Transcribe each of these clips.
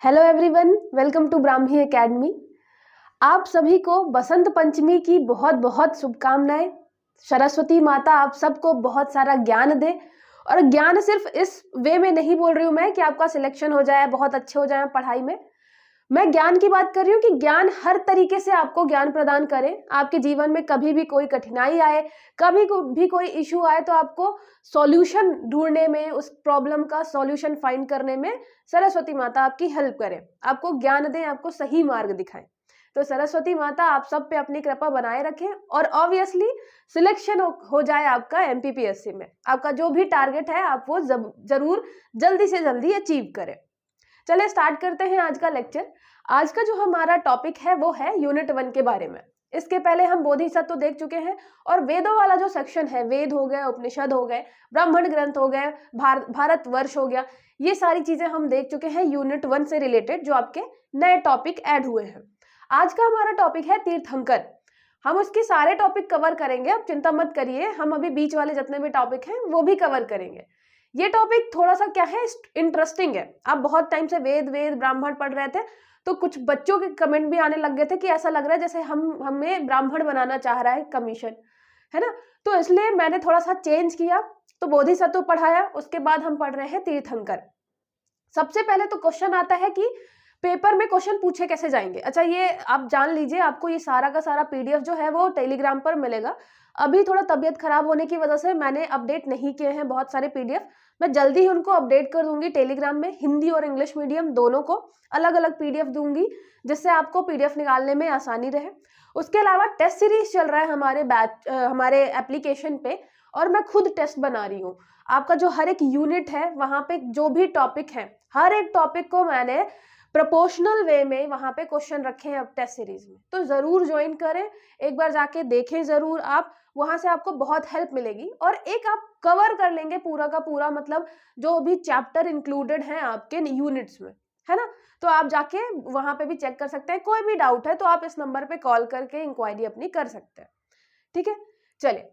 Hello everyone, welcome to Brahmi academy. आप सभी को बसंत पंचमी की बहुत बहुत शुभकामनाएं। सरस्वती माता आप सबको बहुत सारा ज्ञान दे। और ज्ञान सिर्फ इस वे में नहीं बोल रही हूँ मैं कि आपका सिलेक्शन हो जाए, बहुत अच्छे हो जाए पढ़ाई में। मैं ज्ञान की बात कर रही हूँ कि ज्ञान हर तरीके से आपको ज्ञान प्रदान करे। आपके जीवन में कभी भी कोई कठिनाई आए, कभी भी कोई इशू आए, तो आपको सॉल्यूशन ढूंढने में, उस प्रॉब्लम का सॉल्यूशन फाइंड करने में सरस्वती माता आपकी हेल्प करे, आपको ज्ञान दें, आपको सही मार्ग दिखाएं। तो सरस्वती माता आप सब पे अपनी कृपा बनाए रखें और ऑब्वियसली सिलेक्शन हो जाए आपका एमपीपीएससी में। आपका जो भी टारगेट है आप वो जरूर जल्दी से जल्दी अचीव करें। चलिए स्टार्ट करते हैं आज का लेक्चर। आज का जो हमारा टॉपिक है वो है यूनिट 1 के बारे में। इसके पहले हम बोधिसत्व देख चुके हैं और वेदों वाला जो सेक्शन है, वेद हो गए, उपनिषद हो गए, ब्राह्मण ग्रंथ हो गए, भारतवर्ष हो गया, ये सारी चीजें हम देख चुके हैं यूनिट 1 से रिलेटेड, जो आपके नए टॉपिक ऐड हुए हैं। आज का हमारा टॉपिक है तीर्थंकर। हम उसके सारे टॉपिक कवर करेंगे, आप चिंता मत करिए। हम अभी बीच वाले जितने भी टॉपिक हैं वो भी कवर करेंगे। ये टॉपिक थोड़ा सा क्या है, इंटरेस्टिंग है। आप बहुत टाइम से वेद ब्राह्मण पढ़ रहे थे, तो कुछ बच्चों के कमेंट भी आने लग गए थे कि ऐसा लग रहा है जैसे हमें ब्राह्मण बनाना चाह रहा है कमीशन, है ना। तो इसलिए मैंने थोड़ा सा चेंज किया, तो बोधिसत्व पढ़ाया, उसके बाद हम पढ़ रहे हैं तीर्थंकर। सबसे पहले तो क्वेश्चन आता है कि पेपर में क्वेश्चन पूछे कैसे जाएंगे। अच्छा, ये आप जान लीजिए, आपको ये सारा का सारा पीडीएफ जो है वो टेलीग्राम पर मिलेगा। अभी थोड़ा तबीयत खराब होने की वजह से मैंने अपडेट नहीं किए हैं बहुत सारे पीडीएफ। मैं जल्दी ही उनको अपडेट कर दूंगी टेलीग्राम में। हिंदी और इंग्लिश मीडियम दोनों को अलग अलग पीडीएफ दूंगी, जिससे आपको पीडीएफ निकालने में आसानी रहे। उसके अलावा टेस्ट सीरीज चल रहा है हमारे एप्लीकेशन पे, और मैं खुद टेस्ट बना रही हूँ। आपका जो हर एक यूनिट है वहां पे जो भी टॉपिक है, हर एक टॉपिक को मैंने प्रोपोर्शनल वे में वहां पे क्वेश्चन रखे हैं अब टेस्ट सीरीज में। तो जरूर ज्वाइन करें, एक बार जाके देखें जरूर आप, वहां से आपको बहुत हेल्प मिलेगी। और एक आप कवर कर लेंगे पूरा का पूरा, मतलब जो भी चैप्टर इंक्लूडेड हैं आपके यूनिट्स में, है ना। तो आप जाके वहां पे भी चेक कर सकते हैं। कोई भी डाउट है तो आप इस नंबर पे कॉल करके इंक्वायरी अपनी कर सकते हैं, ठीक है। चलिए,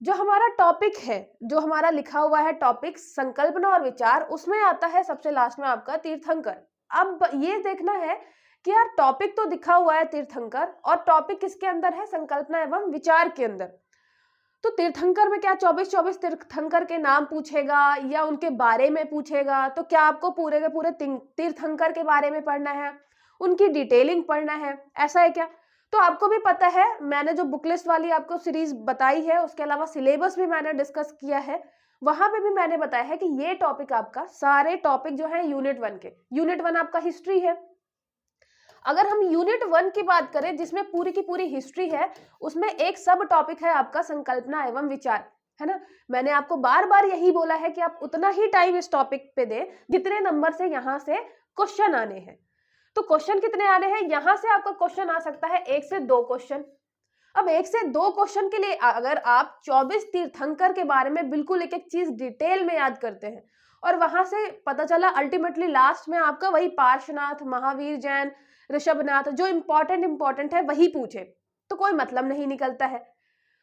जो हमारा टॉपिक है, जो हमारा लिखा हुआ है टॉपिक संकल्पना और विचार, उसमें आता है सबसे लास्ट में आपका तीर्थंकर। अब ये देखना है कि यार टॉपिक तो दिखा हुआ है तीर्थंकर, और टॉपिक किसके अंदर है, संकल्पना एवं विचार के अंदर। तो तीर्थंकर में क्या 24 तीर्थंकर के नाम पूछेगा या उनके बारे में पूछेगा? तो क्या आपको पूरे के पूरे तीर्थंकर के बारे में पढ़ना है, उनकी डिटेलिंग पढ़ना है, ऐसा है क्या? तो आपको भी पता है, मैंने जो बुक लिस्ट वाली आपको सीरीज बताई है, उसके अलावा सिलेबस भी मैंने डिस्कस किया है। वहां पे भी मैंने बताया है कि ये टॉपिक आपका, सारे टॉपिक जो है यूनिट 1 के, यूनिट 1 आपका हिस्ट्री है। अगर हम यूनिट 1 की बात करें जिसमें पूरी की पूरी हिस्ट्री है, उसमें एक सब टॉपिक है आपका संकल्पना एवं विचार, है ना। मैंने आपको बार बार यही बोला है कि आप उतना ही टाइम इस टॉपिक पे दें जितने नंबर से यहां से क्वेश्चन आने हैं। तो क्वेश्चन कितने आने हैं, यहां से आपका क्वेश्चन आ सकता है 1 से 2 क्वेश्चन। अब 1 से 2 क्वेश्चन के लिए अगर आप 24 तीर्थंकर के बारे में बिल्कुल एक एक चीज डिटेल में याद करते हैं, और वहां से पता चला अल्टीमेटली लास्ट में आपका वही पार्श्वनाथ, महावीर जैन, ऋषभनाथ, जो इंपॉर्टेंट है वही पूछे, तो कोई मतलब नहीं निकलता है।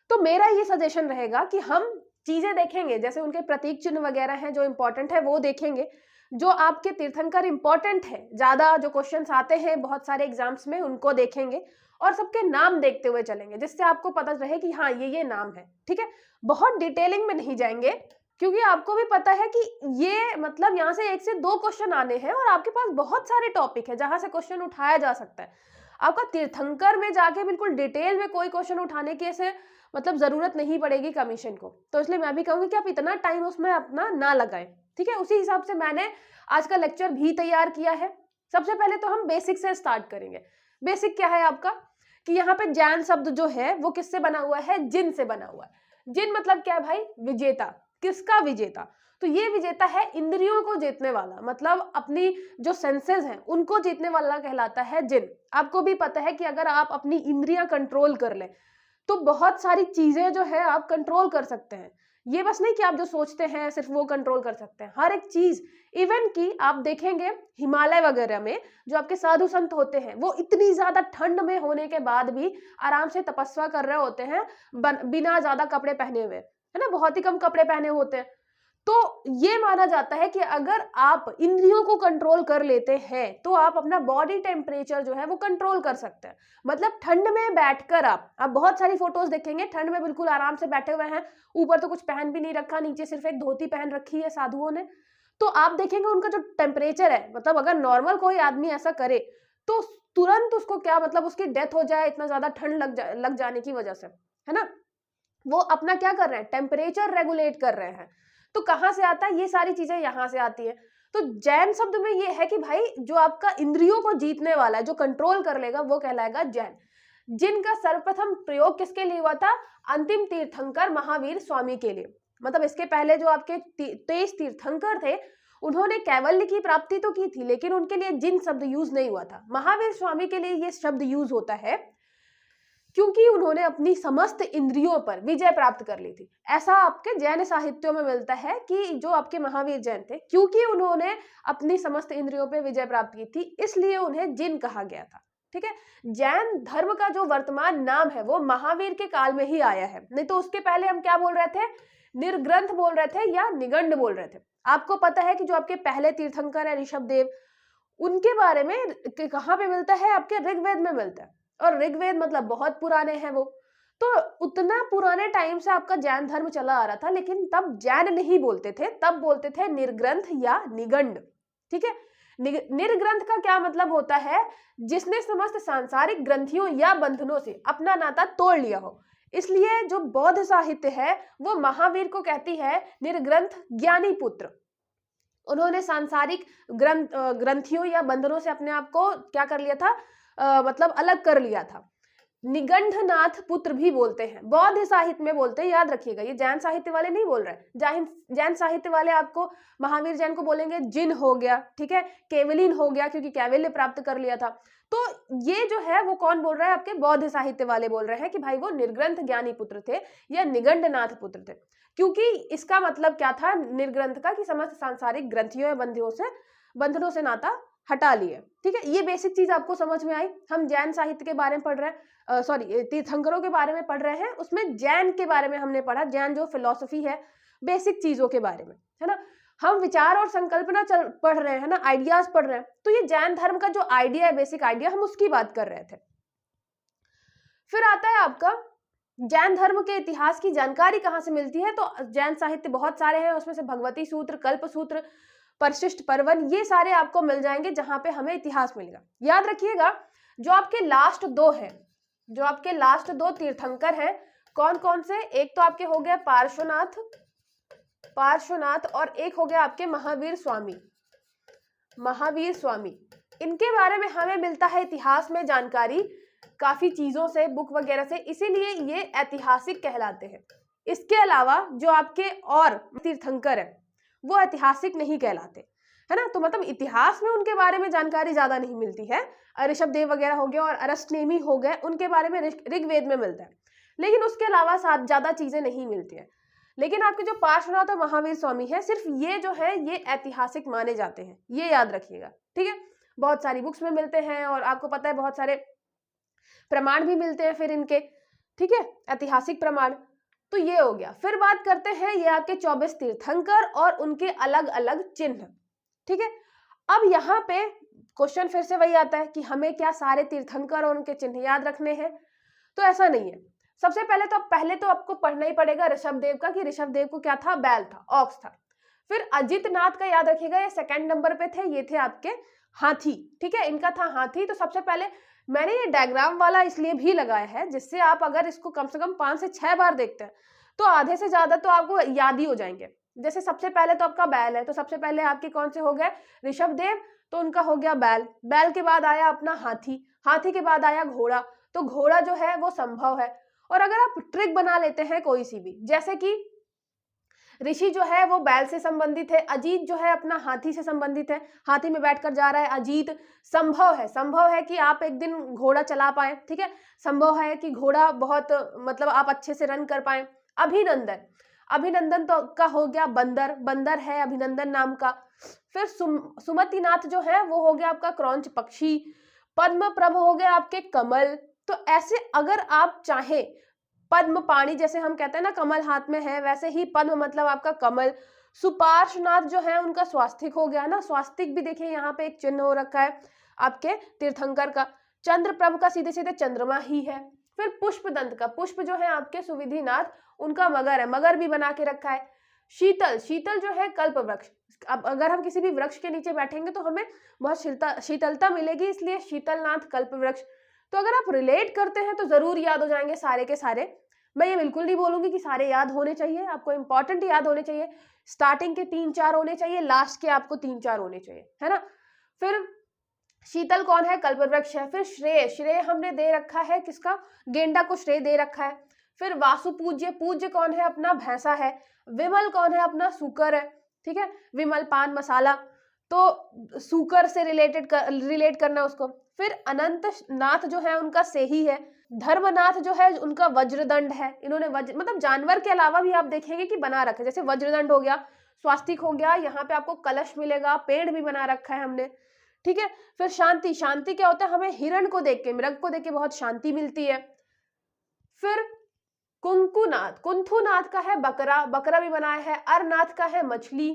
तो मेरा ये सजेशन रहेगा कि हम चीजें देखेंगे, जैसे उनके प्रतीक चिन्ह वगैरह हैं जो इंपॉर्टेंट है वो देखेंगे। जो आपके तीर्थंकर इंपॉर्टेंट है, ज्यादा जो क्वेश्चंस आते हैं बहुत सारे एग्जाम्स में, उनको देखेंगे और सबके नाम देखते हुए चलेंगे, जिससे आपको पता रहे कि हाँ ये नाम है, ठीक है। बहुत डिटेलिंग में नहीं जाएंगे, क्योंकि आपको भी पता है कि ये मतलब यहाँ से 1 से 2 क्वेश्चन आने हैं और आपके पास बहुत सारे टॉपिक है जहां से क्वेश्चन उठाया जा सकता है। आपका तीर्थंकर में जाके बिल्कुल डिटेल में कोई क्वेश्चन उठाने की ऐसे मतलब जरूरत नहीं पड़ेगी कमीशन को। तो इसलिए मैं भी कहूंगी कि आप इतना टाइम उसमें अपना ना लगाएं, ठीक है। उसी हिसाब से मैंने आज का लेक्चर भी तैयार किया है। सबसे पहले तो हम बेसिक से स्टार्ट करेंगे। बेसिक क्या है आपका, कि यहाँ पे जैन शब्द जो है वो किससे बना हुआ है, जिन से बना हुआ है। जिन मतलब क्या है भाई, विजेता। किसका विजेता? तो ये विजेता है इंद्रियों को जीतने वाला, मतलब अपनी जो सेंसेस हैं उनको जीतने वाला कहलाता है जिन। आपको भी पता है कि अगर आप अपनी इंद्रियां कंट्रोल कर लें तो बहुत सारी चीजें जो है आप कंट्रोल कर सकते हैं। ये बस नहीं कि आप जो सोचते हैं सिर्फ वो कंट्रोल कर सकते हैं, हर एक चीज। इवन कि आप देखेंगे हिमालय वगैरह में जो आपके साधु संत होते हैं, वो इतनी ज्यादा ठंड में होने के बाद भी आराम से तपस्या कर रहे होते हैं बिना ज्यादा कपड़े पहने हुए, है ना, बहुत ही कम कपड़े पहने होते हैं। तो ये माना जाता है कि अगर आप इंद्रियों को कंट्रोल कर लेते हैं तो आप अपना बॉडी टेम्परेचर जो है वो कंट्रोल कर सकते हैं। मतलब ठंड में बैठकर आप बहुत सारी फोटोज देखेंगे, ठंड में बिल्कुल आराम से बैठे हुए हैं, ऊपर तो कुछ पहन भी नहीं रखा, नीचे सिर्फ एक धोती पहन रखी है साधुओं ने, तो आप देखेंगे उनका जो टेम्परेचर है, मतलब अगर नॉर्मल कोई आदमी ऐसा करे तो तुरंत उसको क्या मतलब उसकी डेथ हो जाए, इतना ज्यादा ठंड लग जाने की वजह से, है ना। वो अपना क्या कर रहे हैं, टेम्परेचर रेगुलेट कर रहे हैं। तो कहाँ से आता है, ये सारी चीजें यहाँ से आती है। तो जैन शब्द में ये है कि भाई जो आपका इंद्रियों को जीतने वाला है, जो कंट्रोल कर लेगा, वो कहलाएगा जैन। जिनका सर्वप्रथम प्रयोग किसके लिए हुआ था, अंतिम तीर्थंकर महावीर स्वामी के लिए। मतलब इसके पहले जो आपके 23 तीर्थंकर थे उन्होंने कैवल्य की प्राप्ति तो की थी, लेकिन उनके लिए जिन शब्द यूज नहीं हुआ था। महावीर स्वामी के लिए ये शब्द यूज होता है क्योंकि उन्होंने अपनी समस्त इंद्रियों पर विजय प्राप्त कर ली थी। ऐसा आपके जैन साहित्यों में मिलता है कि जो आपके महावीर जैन थे, क्योंकि उन्होंने अपनी समस्त इंद्रियों पर विजय प्राप्त की थी, इसलिए उन्हें जिन कहा गया था। ठीक है, जैन धर्म का जो वर्तमान नाम है वो महावीर के काल में ही आया है, नहीं तो उसके पहले हम क्या बोल रहे थे, निर्ग्रंथ बोल रहे थे या निगंड बोल रहे थे। आपको पता है कि जो आपके पहले तीर्थंकर है ऋषभदेव, उनके बारे में कहाँ पे मिलता है, आपके ऋग्वेद में मिलता है। और ऋग्वेद मतलब बहुत पुराने हैं वो, तो उतना पुराने टाइम से आपका जैन धर्म चला आ रहा था, लेकिन तब जैन नहीं बोलते थे, तब बोलते थे निर्ग्रंथ या निगंड। ठीक है, निर्ग्रंथ का क्या मतलब होता है, जिसने समस्त सांसारिक ग्रंथियों या बंधनों से अपना नाता तोड़ लिया हो। इसलिए जो बौद्ध साहित्य है वो महावीर को कहती है निर्ग्रंथ ज्ञानी पुत्र। उन्होंने सांसारिक ग्रंथियों या बंधनों से अपने आप को क्या कर लिया था, मतलब अलग कर लिया था। निगंधनाथ पुत्र भी बोलते हैं, बौद्ध साहित्य में बोलते हैं, याद रखिएगा, ये जैन साहित्य वाले नहीं बोल रहे। जैन साहित्य वाले आपको महावीर जैन को बोलेंगे जिन हो गया, ठीक है, केवलिन हो गया क्योंकि कैवल्य प्राप्त कर लिया था। तो ये जो है वो कौन बोल रहा है, आपके बौद्ध साहित्य वाले बोल रहे हैं कि भाई वो निर्ग्रंथ ज्ञानी पुत्र थे या निगंडनाथ पुत्र थे, क्योंकि इसका मतलब क्या था निर्ग्रंथ का, कि समस्त सांसारिक ग्रंथियों या बंधनों से नाता हटा लिए। ठीक है, ये बेसिक चीज आपको समझ में आई। हम जैन साहित्य के बारे में पढ़ रहे हैं, सॉरी तीर्थंकरों के बारे में पढ़ रहे हैं, उसमें जैन के बारे में हमने पढ़ा, जैन जो फिलॉसफी है, बेसिक चीजों के बारे में, है ना। हम विचार और संकल्पना पढ़ रहे हैं ना, आइडियाज पढ़ रहे हैं, तो ये जैन धर्म का जो आइडिया है, बेसिक आइडिया, हम उसकी बात कर रहे थे। फिर आता है आपका जैन धर्म के इतिहास की जानकारी कहाँ से मिलती है। तो जैन साहित्य बहुत सारे हैं, उसमें से भगवती सूत्र, कल्प सूत्र, परिशिष्ट पर्वन, ये सारे आपको मिल जाएंगे जहां पे हमें इतिहास मिलेगा। याद रखिएगा, जो आपके लास्ट दो हैं, जो आपके लास्ट दो तीर्थंकर हैं, कौन कौन से, एक तो आपके हो गया पार्श्वनाथ और एक हो गया आपके महावीर स्वामी। इनके बारे में हमें मिलता है इतिहास में जानकारी काफी चीजों से, बुक वगैरह से, इसीलिए ये ऐतिहासिक कहलाते हैं। इसके अलावा जो आपके और तीर्थंकर है वो ऐतिहासिक नहीं कहलाते, है ना। तो मतलब इतिहास में उनके बारे में जानकारी ज्यादा नहीं मिलती है। ऋषभदेव वगैरह हो गए और अरष्टनेमी हो गए, उनके बारे में ऋग्वेद में मिलता है, लेकिन उसके अलावा ज्यादा चीजें नहीं मिलती है। लेकिन आपके जो पार्श्वनाथ और महावीर स्वामी है, सिर्फ ये जो है ये ऐतिहासिक माने जाते हैं, ये याद रखिएगा। ठीक है, बहुत सारी बुक्स में मिलते हैं और आपको पता है बहुत सारे प्रमाण भी मिलते हैं फिर इनके, ठीक है, ऐतिहासिक प्रमाण। तो ये हो गया। फिर बात करते हैं ये आपके 24 तीर्थंकर और उनके अलग अलग चिन्ह। ठीक है, अब यहाँ पे क्वेश्चन फिर से वही आता है कि हमें क्या सारे तीर्थंकर और उनके चिन्ह याद रखने हैं। तो ऐसा नहीं है। सबसे पहले तो आपको पढ़ना ही पड़ेगा ऋषभदेव का, कि ऋषभदेव को क्या था, बैल था, ऑक्स था। फिर अजितनाथ का याद रखिएगा, ये सेकंड नंबर पे थे, ये थे आपके हाथी। ठीक है, इनका था हाथी। तो सबसे पहले मैंने ये डायग्राम वाला इसलिए भी लगाया है, जिससे आप अगर इसको कम से कम 5 से 6 बार देखते हैं तो आधे से ज्यादा तो आपको याद ही हो जाएंगे। जैसे सबसे पहले तो आपका बैल है, तो सबसे पहले आपके कौन से हो गए, ऋषभदेव, तो उनका हो गया बैल। बैल के बाद आया अपना हाथी, हाथी के बाद आया घोड़ा, तो घोड़ा जो है वो संभव है। और अगर आप ट्रिक बना लेते हैं कोई सी भी, जैसे कि ऋषि जो है वो बैल से संबंधित है, अजीत जो है अपना हाथी से संबंधित है, हाथी में बैठकर जा रहा है अजीत। संभव है कि आप एक दिन घोड़ा चला पाए, ठीक है, संभव है कि घोड़ा बहुत मतलब आप अच्छे से रन कर पाए। अभिनंदन तो का हो गया बंदर है अभिनंदन नाम का। फिर सुमतिनाथ जो है वो हो गया आपका क्रौंच पक्षी। पद्म प्रभ हो गया आपके कमल। तो ऐसे अगर आप चाहे, पद्म पाणी जैसे हम कहते हैं ना कमल हाथ में है, वैसे ही पद्म मतलब आपका कमल। सुपार्श्वनाथ जो है उनका स्वास्तिक हो गया ना, स्वास्तिक भी देखिए यहाँ पे एक चिन्ह हो रखा है आपके तीर्थंकर का। चंद्रप्रभ का सीधे सीधे चंद्रमा ही है। फिर पुष्पदंत का, पुष्प जो है आपके सुविधिनाथ, उनका मगर है, मगर भी बना के रखा है। शीतल, शीतल जो है कल्प वृक्ष। अब अगर हम किसी भी वृक्ष के नीचे बैठेंगे तो हमें बहुत शीतलता मिलेगी, इसलिए शीतलनाथ कल्प वृक्ष। तो अगर आप रिलेट करते हैं तो जरूर याद हो जाएंगे सारे के सारे। मैं ये बिल्कुल नहीं बोलूंगी कि सारे याद होने चाहिए, आपको इंपॉर्टेंट याद होने चाहिए। स्टार्टिंग के 3-4 होने चाहिए, लास्ट के आपको 3-4 होने चाहिए, है ना। फिर शीतल कौन है, कल्पवृक्ष है। फिर श्रेय, श्रेय हमने दे रखा है किसका, गेंडा को श्रेय दे रखा है। फिर वासु पूज्य, पूज्य कौन है, अपना भैंसा है। विमल कौन है, अपना सूकर है, ठीक है, विमल पान मसाला, तो सूकर से रिलेट करना उसको। फिर अनंत नाथ जो है उनका सेही है। धर्मनाथ जो है उनका वज्रदंड है। इन्होंने वज्र मतलब जानवर के अलावा भी आप देखेंगे कि बना रखे, जैसे वज्रदंड हो गया, स्वास्तिक हो गया, यहाँ पे आपको कलश मिलेगा, पेड़ भी बना रखा है हमने, ठीक है। फिर शांति, शांति क्या होता है, हमें हिरण को देख के, मृग को देख के बहुत शांति मिलती है। फिर कुंकुनाथ, कुंथुनाथ का है बकरा, बकरा भी बनाया है। अरनाथ का है मछली,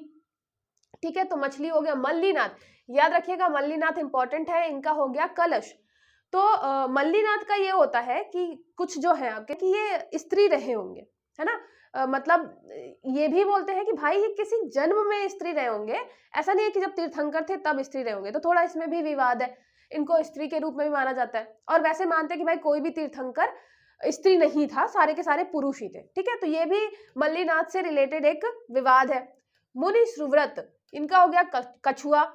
ठीक है, तो मछली हो गया। मल्लीनाथ, याद रखिएगा मल्लीनाथ इंपॉर्टेंट है, इनका हो गया कलश। तो मल्लीनाथ का ये होता है कि कुछ जो है आपके कि ये स्त्री रहे होंगे, है ना, मतलब ये भी बोलते हैं कि भाई ये किसी जन्म में स्त्री रहे होंगे, ऐसा नहीं है कि जब तीर्थंकर थे तब स्त्री रहे होंगे। तो थोड़ा इसमें भी विवाद है, इनको स्त्री के रूप में भी माना जाता है, और वैसे मानते हैं कि भाई कोई भी तीर्थंकर स्त्री नहीं था, सारे के सारे पुरुष ही थे, ठीक है। तो ये भी मल्लीनाथ से रिलेटेड एक विवाद है। मुनि सुव्रत, इनका हो गया कछुआ।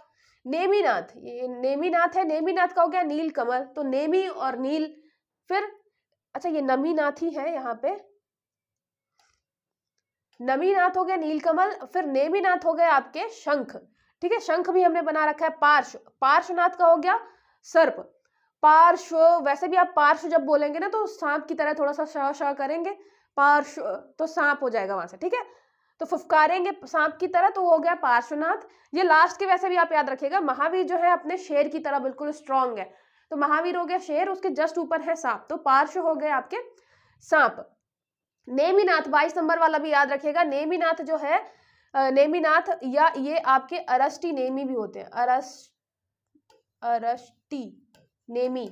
नेमीनाथ, ये नेमीनाथ है, नेमीनाथ का हो गया नील कमल, तो नेमी और नील। फिर अच्छा ये नमीनाथ ही है, यहाँ पे नमीनाथ हो गया नीलकमल। फिर नेमीनाथ हो गए आपके शंख, ठीक है, शंख भी हमने बना रखा है। पार्श्व, पार्श्वनाथ का हो गया सर्प। पार्श्व, वैसे भी आप पार्श्व जब बोलेंगे ना तो सांप की तरह थोड़ा सा श करेंगे, पार्श्व तो सांप हो जाएगा वहां से, ठीक है, तो फुफकारेंगे सांप की तरह, तो हो गया पार्श्वनाथ। ये लास्ट के वैसे भी आप याद रखिएगा, महावीर जो है अपने शेर की तरह बिल्कुल स्ट्रांग है, तो महावीर हो गया शेर, उसके जस्ट ऊपर है सांप, तो पार्श्व हो गए आपके सांप। नेमिनाथ 22 नंबर वाला भी याद रखिएगा, नेमिनाथ जो है नेमिनाथ, या ये आपके अरष्टी नेमी भी होते हैं, अरष्टी नेमी,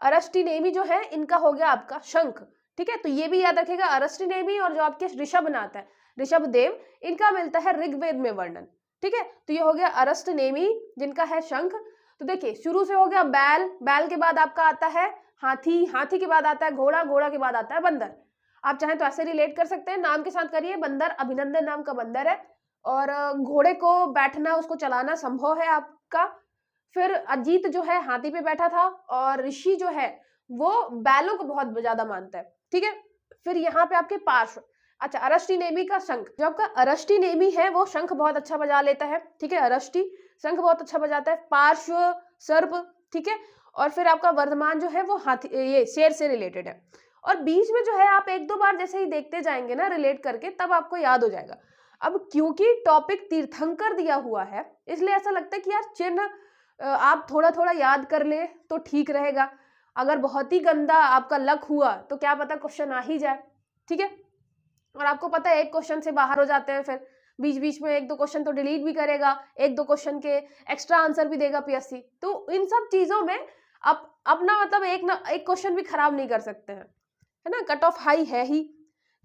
अरष्टी नेमी जो है इनका हो गया आपका शंख, ठीक है। तो ये भी याद रखिएगा, अरष्टी नेमी और जो आपके ऋषभनाथ है, ऋषभ देव, इनका मिलता है ऋग्वेद में वर्णन, ठीक है। तो ये हो गया अरष्ट नेमी जिनका है शंख। तो देखिए शुरू से हो गया बैल, बैल के बाद आपका आता है हाथी, हाथी के बाद आता है घोड़ा, घोड़ा के बाद आता है बंदर। आप चाहें तो ऐसे रिलेट कर सकते हैं, नाम के साथ करिए, बंदर अभिनंदन नाम का बंदर है, और घोड़े को बैठना, उसको चलाना संभव है आपका। फिर अजीत जो है हाथी पे बैठा था, और ऋषि जो है वो बैलों को बहुत ज्यादा मानता है, ठीक है। फिर यहाँ पे आपके पार्श्व, अच्छा अरष्टी नेमी का शंख, जो आपका अरष्टी नेमी है वो शंख बहुत अच्छा बजा लेता है, ठीक है, अरष्टी शंख बहुत अच्छा बजाता है। पार्श्व सर्प, ठीक है, और फिर आपका वर्धमान जो है वो हाथी, ये शेर से रिलेटेड है। और बीच में जो है आप 1-2 बार जैसे ही देखते जाएंगे ना रिलेट करके, तब आपको याद हो जाएगा। अब क्योंकि टॉपिक तीर्थंकर दिया हुआ है, इसलिए ऐसा लगता है कि यार चिन्ह आप थोड़ा थोड़ा याद कर ले तो ठीक रहेगा। अगर बहुत ही गंदा आपका लक हुआ तो क्या पता क्वेश्चन आ ही जाए, ठीक है। और आपको पता है एक क्वेश्चन से बाहर हो जाते हैं, फिर बीच बीच में 1-2 क्वेश्चन तो डिलीट भी करेगा, 1-2 क्वेश्चन के एक्स्ट्रा आंसर भी देगा पीएससी। तो इन सब चीजों में आप अपना मतलब एक क्वेश्चन भी खराब नहीं कर सकते हैं, है ना, कट ऑफ हाई है ही।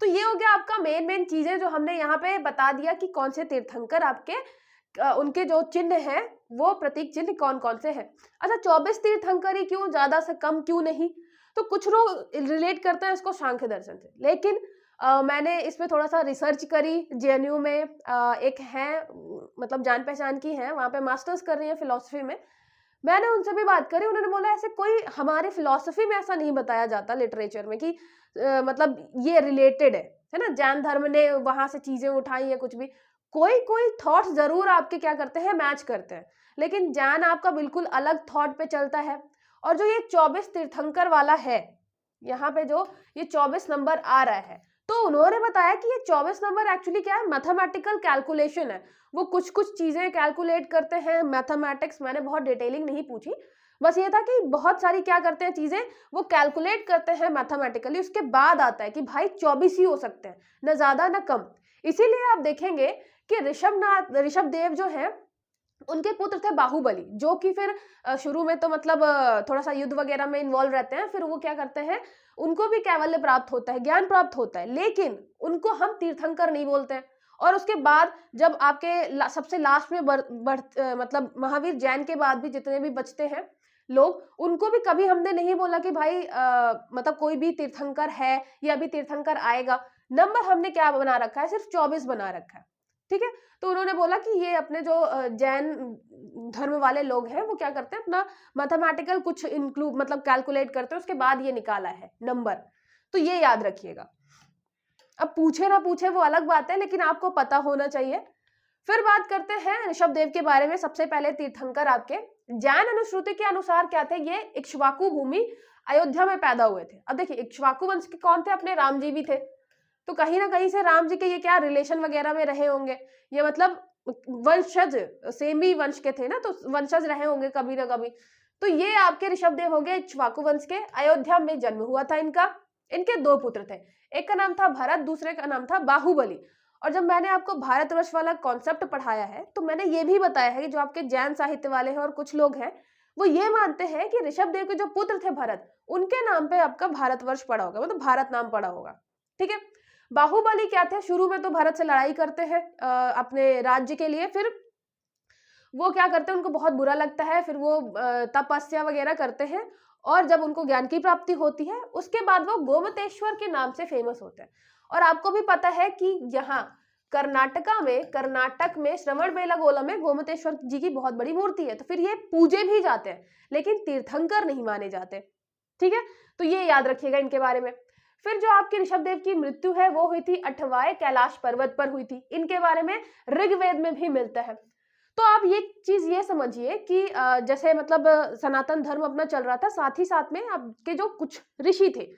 तो ये हो गया आपका मेन चीजें जो हमने यहाँ पे बता दिया कि कौन से तीर्थंकर आपके उनके जो चिन्ह हैं वो प्रतीक चिन्ह कौन कौन से हैं। अच्छा 24 तीर्थंकर ही क्यों, ज्यादा से कम क्यों नहीं? तो कुछ लोग रिलेट करते हैं इसको सांख्य दर्शन से, लेकिन मैंने इस पे थोड़ा सा रिसर्च करी। जेएनयू में एक है, मतलब जान पहचान की है, वहाँ पे मास्टर्स कर रही है फिलॉसफी में। मैंने उनसे भी बात करी, उन्होंने बोला ऐसे कोई हमारे फिलॉसफी में ऐसा नहीं बताया जाता लिटरेचर में कि मतलब ये रिलेटेड है ना, जैन धर्म ने वहां से चीजें उठाई है, कुछ भी कोई थॉट्स जरूर आपके क्या करते हैं, मैच करते हैं, लेकिन जैन आपका बिल्कुल अलग थॉट पे चलता है। और जो ये 24 तीर्थंकर वाला है, यहाँ पे जो ये 24 नंबर आ रहा है, तो उन्होंने बताया कि ये 24 नंबर एक्चुअली क्या है, मैथमेटिकल कैलकुलेशन है। वो कुछ चीजें कैलकुलेट करते हैं, मैथमेटिक्स, मैंने बहुत डिटेलिंग नहीं पूछी, बस ये था कि बहुत सारी क्या करते हैं चीजें, वो कैलकुलेट करते हैं मैथमेटिकली, उसके बाद आता है कि भाई 24 ही हो सकते हैं, ना ज्यादा ना कम। इसीलिए आप देखेंगे कि ऋषभ देव जो है उनके पुत्र थे बाहुबली, जो कि फिर शुरू में तो मतलब थोड़ा सा युद्ध वगैरह में इन्वॉल्व रहते हैं, फिर वो क्या करते हैं, उनको भी कैवल्य प्राप्त होता है, ज्ञान प्राप्त होता है, लेकिन उनको हम तीर्थंकर नहीं बोलते हैं। और उसके बाद जब आपके सबसे लास्ट में मतलब महावीर जैन के बाद भी जितने भी बचते हैं लोग, उनको भी कभी हमने नहीं बोला कि भाई मतलब कोई भी तीर्थंकर है या अभी तीर्थंकर आएगा। नंबर हमने क्या बना रखा है, सिर्फ 24 बना रखा है, ठीक है। तो उन्होंने बोला कि ये अपने जो जैन धर्म वाले लोग हैं वो क्या करते हैं, अपना मैथमेटिकल कुछ इंक्लूड मतलब कैलकुलेट करते हैं, उसके बाद ये निकाला है नंबर। तो ये याद रखिएगा। अब पूछे ना पूछे वो अलग बात है, लेकिन आपको पता होना चाहिए। फिर बात करते हैं ऋषभ देव के बारे में। सबसे पहले तीर्थंकर आपके जैन अनुश्रुति के अनुसार क्या थे, ये इक्ष्वाकु भूमि अयोध्या में पैदा हुए थे। अब देखिए इक्ष्वाकु वंश के कौन थे, अपने राम जी भी थे, तो कहीं ना कहीं से राम जी के ये क्या रिलेशन वगैरह में रहे होंगे, ये मतलब वंशज सेम ही वंश के थे ना, तो वंशज रहे होंगे कभी ना कभी। तो ये आपके ऋषभ देव हो गए इक्ष्वाकु वंश के। अयोध्या में जन्म हुआ था इनका। इनके दो पुत्र थे, एक का नाम था भरत, दूसरे का नाम था बाहुबली। और जब मैंने आपको भारतवर्ष वाला कॉन्सेप्ट पढ़ाया है तो मैंने ये भी बताया है कि जो आपके जैन साहित्य वाले हैं और कुछ लोग हैं वो ये मानते हैं कि ऋषभ देव के जो पुत्र थे भरत, उनके नाम पे आपका भारतवर्ष पड़ा होगा, मतलब भारत नाम पड़ा होगा, ठीक है। बाहुबली क्या थे, शुरू में तो भारत से लड़ाई करते हैं अपने राज्य के लिए, फिर वो क्या करते हैं, उनको बहुत बुरा लगता है, फिर वो तपस्या वगैरह करते हैं, और जब उनको ज्ञान की प्राप्ति होती है उसके बाद वो गोमतेश्वर के नाम से फेमस होते हैं। और आपको भी पता है कि यहाँ कर्नाटक में श्रवणबेलगोला में गोमतेश्वर जी की बहुत बड़ी मूर्ति है, तो फिर ये पूजे भी जाते हैं, लेकिन तीर्थंकर नहीं माने जाते, ठीक है। तो ये याद रखिएगा इनके बारे में। फिर जो आपके ऋषभ देव की मृत्यु है वो हुई थी 8वां कैलाश पर्वत पर हुई थी। इनके बारे में ऋग्वेद में भी मिलता है। तो आप ये चीज ये समझिए कि जैसे मतलब सनातन धर्म अपना चल रहा था, साथ ही साथ में आपके जो कुछ ऋषि थे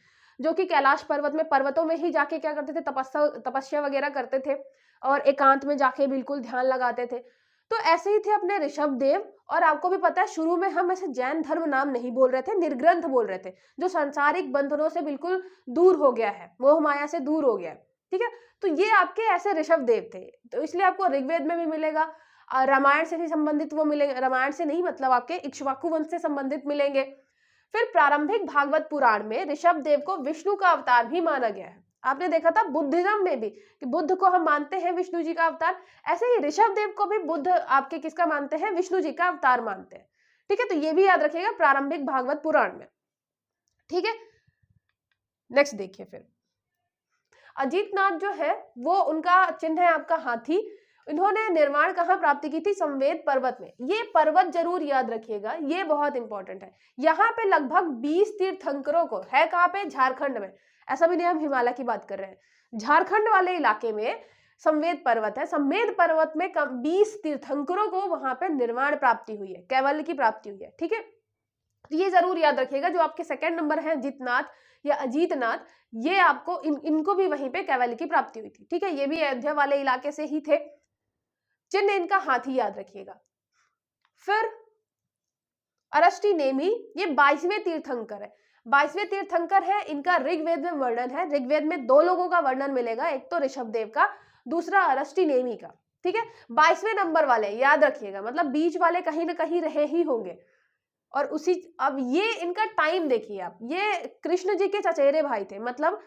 जो कि कैलाश पर्वत में, पर्वतों में ही जाके क्या करते थे, तपस्या वगैरह करते थे और एकांत में जाके बिल्कुल ध्यान लगाते थे। तो ऐसे ही थे अपने ऋषभ देव। और आपको भी पता है शुरू में हम ऐसे जैन धर्म नाम नहीं बोल रहे थे, निर्ग्रंथ बोल रहे थे, जो सांसारिक बंधनों से बिल्कुल दूर हो गया है, मोह माया से दूर हो गया है, ठीक है। तो ये आपके ऐसे ऋषभ देव थे, तो इसलिए आपको ऋग्वेद में भी मिलेगा, रामायण से भी संबंधित वो मिलेंगे, रामायण से नहीं मतलब आपके इक्ष्वाकु वंश से संबंधित मिलेंगे। फिर प्रारंभिक भागवत पुराण में ऋषभ देव को विष्णु का अवतार भी माना गया है। आपने देखा था बुद्धिज्म में भी कि बुद्ध को हम मानते हैं विष्णु जी का अवतार, ऐसे ही ऋषभ देव को भी बुद्ध आपके किसका मानते हैं, विष्णु जी का अवतार मानते हैं, ठीक है। तो ये भी याद रखिएगा प्रारंभिक भागवत पुराण में, ठीक है। नेक्स्ट देखिए, फिर अजीतनाथ जो है वो उनका चिन्ह है आपका हाथी। इन्होंने निर्माण कहाँ प्राप्ति की थी, संवेद पर्वत में। ये पर्वत जरूर याद रखिएगा, ये बहुत इंपॉर्टेंट है। यहाँ पे लगभग 20 तीर्थंकरों को है, कहाँ पे, झारखंड में। ऐसा भी नहीं हम हिमालय की बात कर रहे हैं, झारखंड वाले इलाके में संवेद पर्वत है। संवेद पर्वत में 20 तीर्थंकरों को वहां पे निर्माण प्राप्ति हुई है, कैवल्य की प्राप्ति हुई है, ठीक है। तो ये जरूर याद रखिएगा। जो आपके सेकंड नंबर है अजीतनाथ या अजीतनाथ, ये आपको इनको भी वहीं पे कैवल्य की प्राप्ति हुई थी, ठीक है। ये भी अयोध्या वाले इलाके से ही थे। चिन्ह इनका हाथी याद रखिएगा। फिर अरष्टी नेमी, ये 22वें तीर्थंकर है। 22वें तीर्थंकर है, इनका ऋग्वेद में वर्णन है। ऋग्वेद में 2 लोगों का वर्णन मिलेगा, एक तो ऋषभ देव का, दूसरा अरष्टी नेमी का, ठीक है। 22वें नंबर वाले याद रखिएगा, मतलब बीच वाले कहीं ना कहीं रहे ही होंगे। और उसी, अब ये इनका टाइम देखिए आप, ये कृष्ण जी के चचेरे भाई थे, मतलब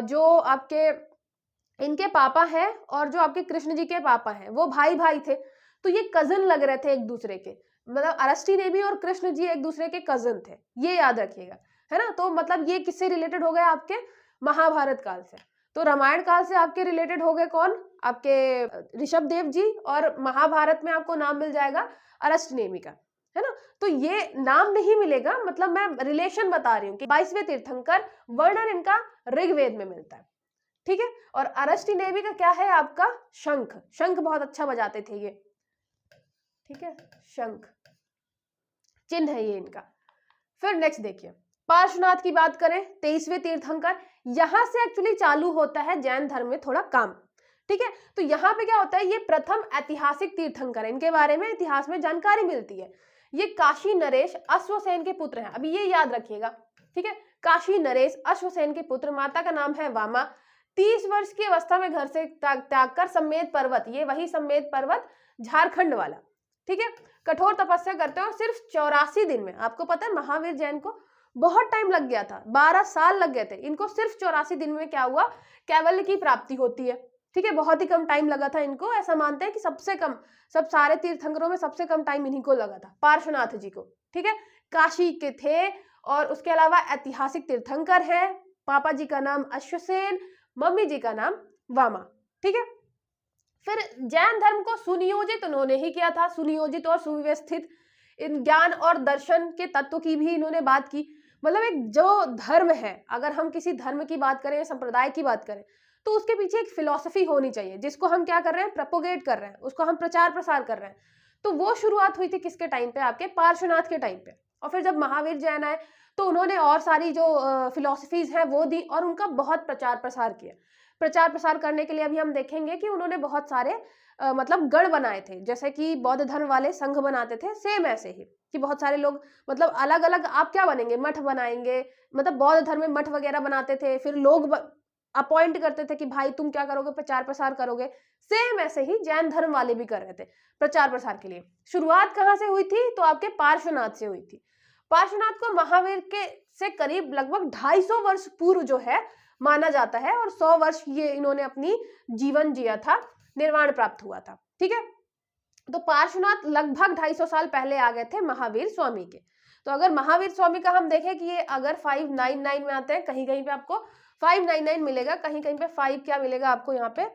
जो आपके इनके पापा हैं और जो आपके कृष्ण जी के पापा हैं वो भाई भाई थे, तो ये कजन लग रहे थे एक दूसरे के, मतलब अरष्टी देवी और कृष्ण जी एक दूसरे के कजन थे, ये याद रखिएगा, है ना। तो मतलब ये किससे रिलेटेड हो गए, आपके महाभारत काल से। तो रामायण काल से आपके रिलेटेड हो गए कौन, आपके ऋषभ देव जी, और महाभारत में आपको नाम मिल जाएगा अरष्टी नेमी का, है ना। तो ये नाम नहीं मिलेगा, मतलब मैं रिलेशन बता रही हूँ कि 22वें तीर्थंकर, वर्णन इनका ऋग्वेद में मिलता है, ठीक है। और अरष्टी नेमी का क्या है आपका, शंख। शंख बहुत अच्छा बजाते थे ये, ठीक है, शंख चिन्ह है ये इनका। फिर नेक्स्ट देखिए, पार्श्वनाथ की बात करें, 23वें तीर्थंकर। यहां से एक्चुअली चालू होता है जैन धर्म में थोड़ा काम, ठीक है। तो यहाँ पे क्या होता है, ये प्रथम ऐतिहासिक तीर्थंकर है, इनके बारे में इतिहास में जानकारी मिलती है। ये काशी नरेश अश्वसेन के पुत्र हैं। अभी ये याद रखिएगा, ठीक है। काशी नरेश अश्वसेन के पुत्र, माता का नाम है वामा। 30 वर्ष की अवस्था में घर से त्याग कर सम्मेद पर्वत, ये वही सम्मेद पर्वत झारखंड वाला, ठीक है, कठोर तपस्या करते हैं और सिर्फ 84 दिन में, आपको पता है महावीर जैन को बहुत टाइम लग गया था, 12 साल लग गए थे, इनको सिर्फ 84 दिन में क्या हुआ, कैवल्य की प्राप्ति होती है, ठीक है। बहुत ही कम टाइम लगा था इनको, ऐसा मानते हैं कि सबसे कम, सब सारे तीर्थंकरों में सबसे कम टाइम इन्हीं को लगा था, पार्श्वनाथ जी को, ठीक है। काशी के थे और उसके अलावा ऐतिहासिक तीर्थंकर है। पापा जी का नाम अश्वसेन, मम्मी जी का नाम वामा, ठीक है। फिर जैन धर्म को सुनियोजित उन्होंने ही किया था, सुनियोजित और सुव्यवस्थित, इन ज्ञान और दर्शन के तत्व की भी इन्होंने बात की। मतलब एक जो धर्म है, अगर हम किसी धर्म की बात करें, संप्रदाय की बात करें, तो उसके पीछे एक फिलॉसफी होनी चाहिए, जिसको हम क्या कर रहे हैं, प्रोपोगेट कर रहे हैं, उसको हम प्रचार प्रसार कर रहे हैं। तो वो शुरुआत हुई थी किसके टाइम पे, आपके पार्श्वनाथ के टाइम पे। और फिर जब महावीर जैन आए तो उन्होंने और सारी जो फिलॉसफीज हैं वो दी और उनका बहुत प्रचार प्रसार किया। प्रचार प्रसार करने के लिए अभी हम देखेंगे कि उन्होंने बहुत सारे मतलब गण बनाए थे, जैसे कि बौद्ध धर्म वाले संघ बनाते थे, सेम ऐसे ही कि बहुत सारे लोग मतलब अलग अलग, आप क्या बनेंगे, मठ बनाएंगे, मतलब बौद्ध धर्म में मठ वगैरह बनाते थे, फिर लोग अपॉइंट करते थे कि भाई तुम क्या करोगे, प्रचार प्रसार करोगे। सेम ऐसे ही जैन धर्म वाले भी कर रहे थे प्रचार प्रसार के लिए। शुरुआत कहाँ से हुई थी, तो आपके पार्श्वनाथ से हुई थी। पार्श्वनाथ को महावीर के से करीब लगभग 250 वर्ष पूर्व जो है माना जाता है, और 100 वर्ष ये इन्होंने अपनी जीवन जिया था, निर्वाण प्राप्त हुआ था, ठीक है। तो पार्श्वनाथ लगभग 250 साल पहले आ गए थे महावीर स्वामी के। तो अगर महावीर स्वामी का हम देखें कि ये अगर 599 में आते हैं, कहीं कहीं पे आपको 599 मिलेगा, कहीं कहीं पे 5 क्या मिलेगा आपको, यहाँ पे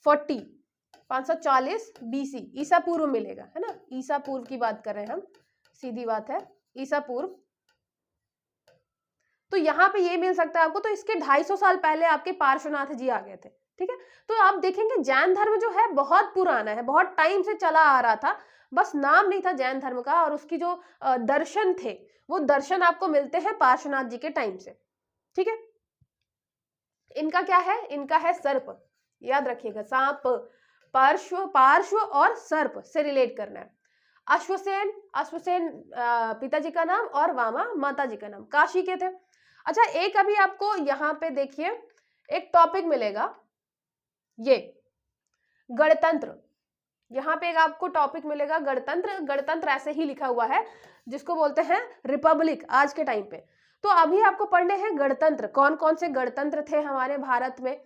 540 BC ईसा पूर्व मिलेगा, है ना, ईसा पूर्व की बात कर रहे हैं हम, सीधी बात है, ईसा पूर्व। तो यहाँ पे ये मिल सकता है आपको, तो इसके 250 साल पहले आपके पार्श्वनाथ जी आ गए थे, ठीक है। तो आप देखेंगे जैन धर्म जो है बहुत पुराना है, बहुत टाइम से चला आ रहा था, बस नाम नहीं था जैन धर्म का, और उसकी जो दर्शन थे वो दर्शन आपको मिलते हैं पार्श्वनाथ जी के टाइम से, ठीक है। इनका क्या है, इनका है सर्प, याद रखिएगा, सांप, पार्श्व और सर्प से रिलेट करना है। अश्वसेन, अश्वसेन पिताजी का नाम और वामा माता जी का नाम, काशी के थे। अच्छा, एक अभी आपको यहाँ पे देखिए एक टॉपिक मिलेगा, ये गणतंत्र, यहाँ पे एक आपको टॉपिक मिलेगा गणतंत्र। गणतंत्र ऐसे ही लिखा हुआ है, जिसको बोलते हैं रिपब्लिक आज के टाइम पे। तो अभी आपको पढ़ने हैं गणतंत्र, कौन कौन से गणतंत्र थे हमारे भारत में।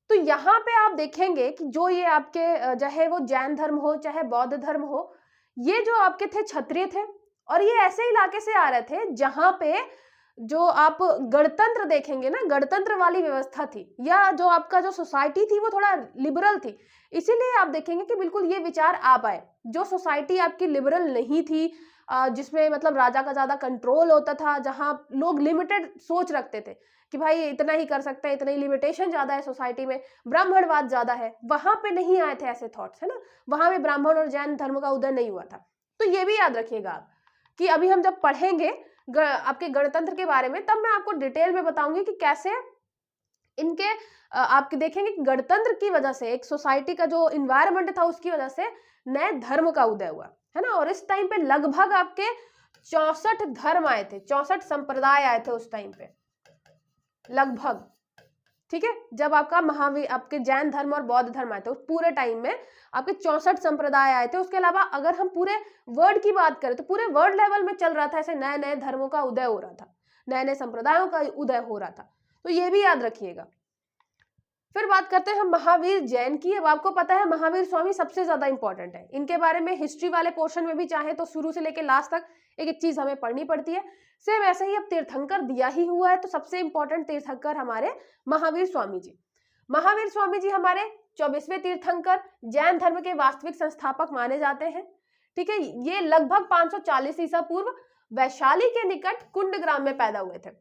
तो यहाँ पे आप देखेंगे कि जो ये आपके चाहे वो जैन धर्म हो चाहे बौद्ध धर्म हो, ये जो आपके थे क्षत्रिय थे, और ये ऐसे इलाके से आ रहे थे जहां पे जो आप गणतंत्र देखेंगे ना, गणतंत्र वाली व्यवस्था थी, या जो आपका जो सोसाइटी थी वो थोड़ा लिबरल थी। इसीलिए आप देखेंगे कि बिल्कुल ये विचार आ पाए। जो सोसाइटी आपकी लिबरल नहीं थी, जिसमें मतलब राजा का ज्यादा कंट्रोल होता था, जहां लोग लिमिटेड सोच रखते थे कि भाई इतना ही कर सकते हैं, इतना ही लिमिटेशन ज्यादा है सोसाइटी में, ब्राह्मणवाद ज्यादा है, वहां पे नहीं आए थे ऐसे थॉट्स, है ना, वहां पे ब्राह्मण और जैन धर्म का उदय नहीं हुआ था। तो ये भी याद रखिएगा आप कि अभी हम जब पढ़ेंगे आपके गणतंत्र के बारे में, तब मैं आपको डिटेल में बताऊंगी कि कैसे इनके आपके देखेंगे कि गणतंत्र की वजह से एक सोसाइटी का जो इन्वायरमेंट था उसकी वजह से नए धर्म का उदय हुआ, है ना। और इस टाइम पे लगभग आपके 64 धर्म आए थे, 64 संप्रदाय आए थे उस टाइम पे लगभग, ठीक है। जब आपका महावीर आपके जैन धर्म और बौद्ध धर्म आए थे, उस पूरे टाइम में आपके 64 संप्रदाय आए थे। उसके अलावा अगर हम पूरे वर्ल्ड की बात करें तो पूरे वर्ल्ड लेवल में चल रहा था, ऐसे नए नए धर्मों का उदय हो रहा था, नए नए संप्रदायों का उदय हो रहा था। तो ये भी याद रखिएगा। फिर बात करते हैं हम महावीर जैन की। अब आपको पता है महावीर स्वामी सबसे ज्यादा इंपॉर्टेंट है, इनके बारे में हिस्ट्री वाले पोर्शन में भी चाहे तो शुरू से लेकर लास्ट तक एक एक चीज हमें पढ़नी पड़ती है। सेम ऐसे ही अब तीर्थंकर दिया ही हुआ है, तो सबसे इंपॉर्टेंट तीर्थंकर हमारे महावीर स्वामी जी। महावीर स्वामी जी हमारे 24वें तीर्थंकर, जैन धर्म के वास्तविक संस्थापक माने जाते हैं, ठीक है। ये लगभग 540 ईसा पूर्व वैशाली के निकट कुंडग्राम में पैदा हुए थे।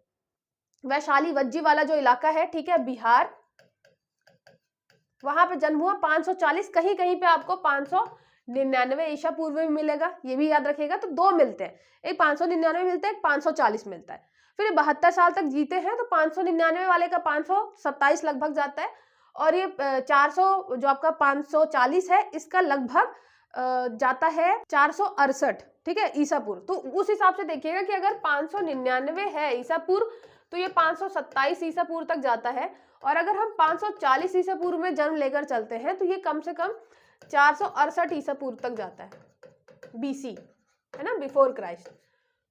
वैशाली वज्जी वाला जो इलाका है, ठीक है, बिहार, वहां पे जन्म हुआ। 540, कहीं कहीं पे आपको 599 ईसा पूर्व में मिलेगा, ये भी याद रखिएगा। तो दो मिलते हैं, एक 599 मिलता है, एक 540 मिलता है। फिर 72 साल तक जीते हैं, तो 599 वाले का 527 लगभग जाता है, और ये 400 जो आपका 540 है, इसका लगभग जाता है 468, ठीक है, ईसा पूर्व। तो उस हिसाब से देखिएगा कि अगर 599 है ईसा पूर्व तो ये 527 ईसा पूर्व तक जाता है, और अगर हम 540 ईसा पूर्व में जन्म लेकर चलते हैं तो ये कम से कम 468 ईसा पूर्व तक जाता है, बीसी, है ना, बिफोर क्राइस्ट।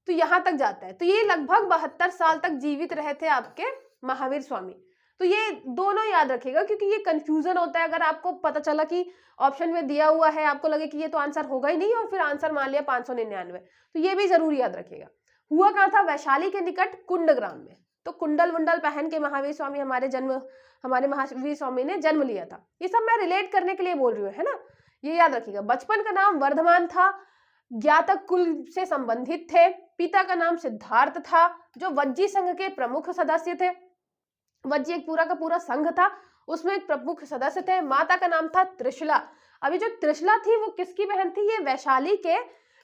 तो यहां तक जाता है। तो ये लगभग 72 साल तक जीवित रहे थे आपके महावीर स्वामी। तो ये दोनों याद रखिएगा, क्योंकि ये कंफ्यूजन होता है अगर आपको पता चला कि ऑप्शन में दिया हुआ है, आपको लगे कि ये तो आंसर होगा ही नहीं और फिर आंसर मान लिया 599, तो ये भी जरूर याद रखिएगा। हुआ कहाँ था? वैशाली के निकट कुंडग्राम में। तो कुंडल वुंडल पहन के महावीर स्वामी हमारे महावीर स्वामी ने जन्म लिया था। ये सब मैं रिलेट करने के लिए बोल रही हूँ, है ना, ये याद रखिएगा। बचपन का नाम वर्धमान था, ज्ञातक कुल से संबंधित थे, पिता का नाम सिद्धार्थ था, जो वज्जी संघ के प्रमुख सदस्य थे। वज्जी एक पूरा का पूरा संघ था, उसमें एक प्रमुख सदस्य थे। माता का नाम था त्रिशला। अभी जो त्रिशला थी वो किसकी बहन थी? ये वैशाली के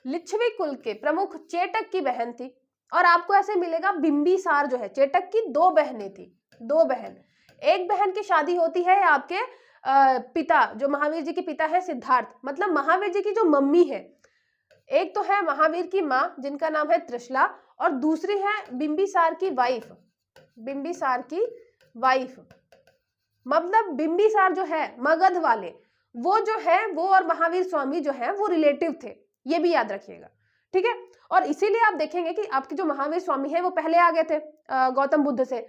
लिच्छवी कुल के प्रमुख चेटक की बहन थी। और आपको ऐसे मिलेगा बिंबिसार जो है, चेटक की 2 बहनें थी, 2 बहन। एक बहन की शादी होती है आपके पिता, जो महावीर जी के पिता है सिद्धार्थ, मतलब महावीर जी की जो मम्मी है। एक तो है महावीर की माँ जिनका नाम है त्रिशला, और दूसरी है बिंबिसार की वाइफ, बिंबिसार की वाइफ। मतलब बिंबिसार जो है मगध वाले, वो जो है वो और महावीर स्वामी जो है वो रिलेटिव थे, ये भी याद रखिएगा, ठीक है। और इसीलिए आप देखेंगे कि आपके जो महावीर स्वामी है वो पहले आ गए थे गौतम बुद्ध से।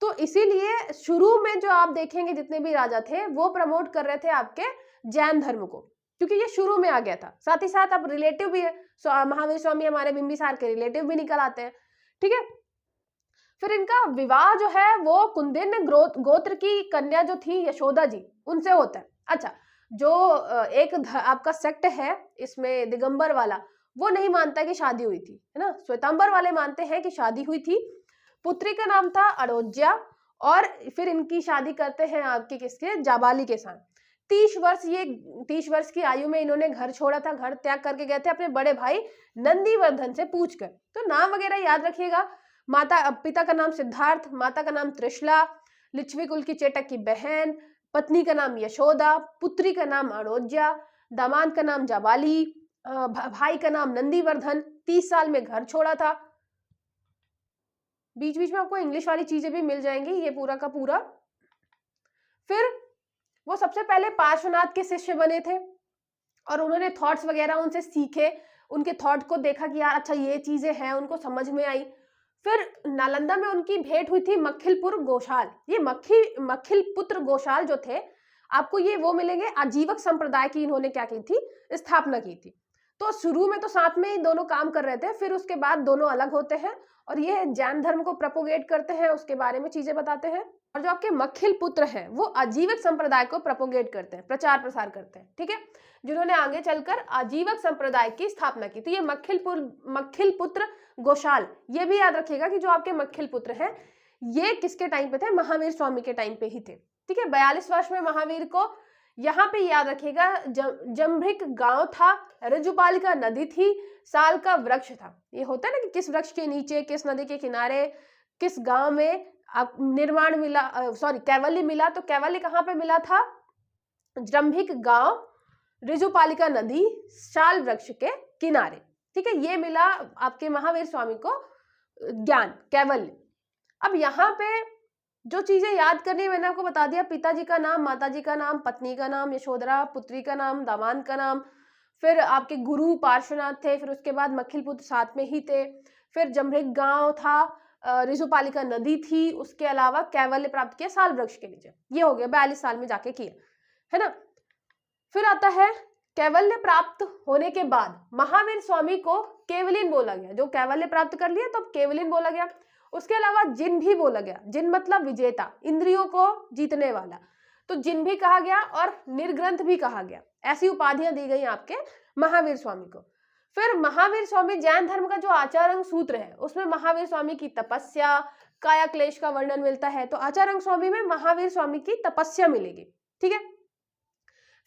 तो इसीलिए शुरू में जो आप देखेंगे जितने भी राजा थे वो प्रमोट कर रहे थे आपके जैन धर्म को, क्योंकि ये शुरू में आ गया था। साथ ही साथ अब रिलेटिव भी है, महावीर स्वामी हमारे बिंबिसार के रिलेटिव भी निकल आते हैं, ठीक है। फिर इनका विवाह जो है वो कुंदिन गोत्र की कन्या जो थी यशोदा जी, उनसे होता है। अच्छा, जो एक आपका सेक्ट है इसमें दिगंबर वाला, वो नहीं मानता कि शादी हुई थी, है ना। श्वेतांबर वाले मानते हैं कि शादी हुई थी। पुत्री का नाम था अड़ोज्या, और फिर इनकी शादी करते हैं आपके किसके? जाबाली के साथ। 30 वर्ष की आयु में इन्होंने घर छोड़ा था, घर त्याग करके गए थे अपने बड़े भाई नंदीवर्धन से पूछकर। तो नाम वगैरह याद रखिएगा। पिता का नाम सिद्धार्थ, माता का नाम त्रिशला, लिच्छवी कुल की चेटक की बहन, पत्नी का नाम यशोदा, पुत्री का नाम अड़ोज्या, दामाद का नाम जाबाली, भाई का नाम नंदीवर्धन। 30 साल में घर छोड़ा था। बीच बीच में आपको इंग्लिश वाली चीजें भी मिल जाएंगी, ये पूरा का पूरा। फिर वो सबसे पहले पार्श्वनाथ के शिष्य बने थे, और उन्होंने थॉट्स वगैरह उनसे सीखे, उनके थॉट को देखा कि यार अच्छा ये चीजें हैं, उनको समझ में आई। फिर नालंदा में उनकी भेंट हुई थी मक्खिलपुर गोशाल। ये मक्खिल पुत्र गोशाल जो थे, आपको ये वो मिलेंगे आजीवक संप्रदाय की इन्होंने क्या की थी? स्थापना की थी। तो शुरू में तो साथ में ही दोनों काम कर रहे थे, फिर उसके बाद दोनों अलग होते हैं और ये जैन धर्म को प्रोपोगेट करते हैं, उसके बारे में चीजें बताते हैं। और जो आपके मक्खिल पुत्र हैं वो आजीवक संप्रदाय को प्रोपोगेट करते हैं, प्रचार प्रसार करते हैं, ठीक है, जिन्होंने आगे चलकर आजीवक संप्रदाय की स्थापना की। तो ये मक्खिल पुत्र गोशाल, ये भी याद रखिएगा कि जो आपके मक्खिल पुत्र हैं ये किसके टाइम पे थे? महावीर स्वामी के टाइम पे ही थे, ठीक है। 42 वर्ष में महावीर को, यहाँ पे याद रखिएगा, जम्भिक गांव था, रजुपालिका नदी थी, साल का वृक्ष था। ये होता है ना कि किस वृक्ष के नीचे, किस नदी के किनारे, किस गांव में आप निर्माण मिला, कैवल्य मिला। तो कैवल्य कहाँ पे मिला था? जम्भिक गांव, ऋजुपालिका नदी, साल वृक्ष के किनारे, ठीक है। ये मिला आपके महावीर स्वामी को ज्ञान, कैवल्य। अब यहाँ पे जो चीजें याद करनी है मैंने आपको बता दिया। पिताजी का नाम, माताजी का नाम, पत्नी का नाम यशोधरा, पुत्री का नाम, दामाद का नाम, फिर आपके गुरु पार्श्वनाथ थे, फिर उसके बाद मक्खिल पुत्र साथ में ही थे, फिर जम्भिक गांव था, ऋजुपालिका नदी थी, उसके अलावा कैवल्य प्राप्त किया साल वृक्ष के नीचे। ये हो गया 42 साल में जाके किया, है ना। फिर आता है कैवल्य प्राप्त होने के बाद महावीर स्वामी को केवलिन बोला गया। जो कैवल्य प्राप्त कर लिया तो केवलिन बोला गया। उसके अलावा जिन भी बोला गया। जिन मतलब विजेता, इंद्रियों को जीतने वाला, तो जिन भी कहा गया और निर्ग्रंथ भी कहा गया। ऐसी उपाधियां दी गई आपके महावीर स्वामी को। फिर महावीर स्वामी जैन धर्म का जो आचारंग सूत्र है उसमें महावीर स्वामी की तपस्या, काया क्लेश का वर्णन मिलता है। तो आचारंग स्वामी में महावीर स्वामी की तपस्या मिलेगी, ठीक है।